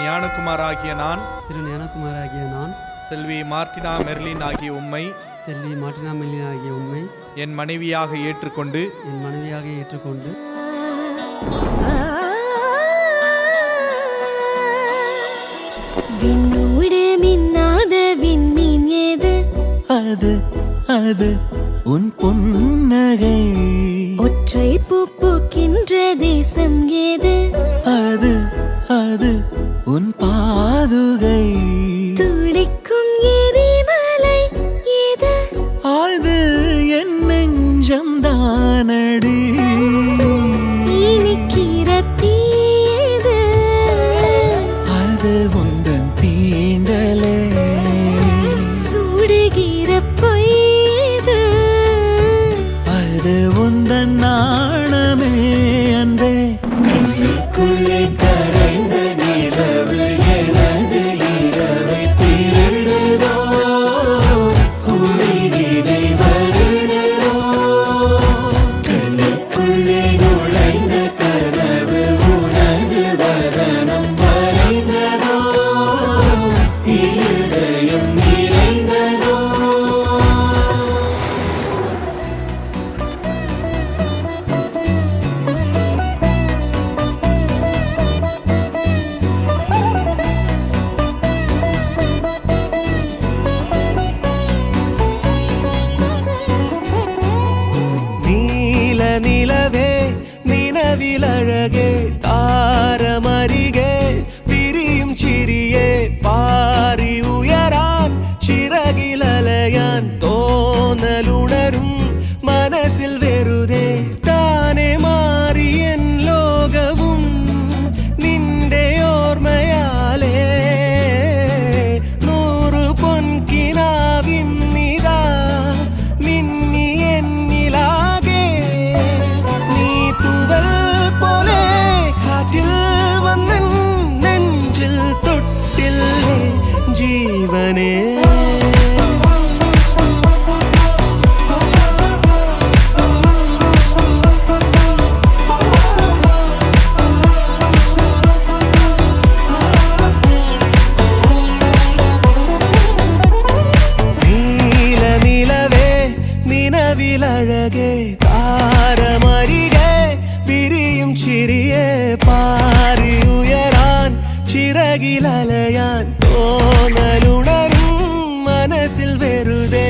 ஞானகுமாராகிய நான் செல்வி Martina Merlin ஆகிய உம்மை என் மனைவியாக ஏற்றுக்கொண்டு விண்ணோடு மின்னாத விண்மீன் ஏது? அது உன் புன்னகை. ஒற்றை பூ பூக்கின்ற தேசம் ஏது? அது உன் பாதுகை. துடிக்கும் எரிமலை ஏது? ஆழ்து என் நெஞ்சம் தானடி. இனிக்கிற தீ ஏது? அது உந்தன் தீண்டலே. சுடுகிற பொய் ஏது? அது உந்தன் நாணமே அன்றே. கண்ணுக்குள்ளே கரைந்த நிலவு எனது இரவை திருடுதோ, உயிரினை வருடுதோ. கண்ணுக்குள்ளே நுழைந்த கனவு உனது வதனம் வரைந்ததோ, இருதயம் நிறைந்ததோ. நிலவே நினவில் அழகே தாரமரிகே விரியும் சிறியே பாரி உயரான் சிறகில் அலையான் தோனலுணரும் மனசில் வெறுதே தானே மாறி என் லோகവും നിന്റെ ഓർമ്മയാലേ നൂറു പൊൻകിനാവിന്നിതാ മിന്നി എന്നിലാകെ നീ തൂവൽ പോലെ കാറ്റിൽ വന്നൻ നെഞ്ചിൽ തൊട്ടില്ലേ ജീവനേ. நிலவிலழகே தாரமரிகே விரியும் சிறியே பாரி உயரான் சிறகில் அலையான் தோனலுணரும் மனசில் வெறுதே.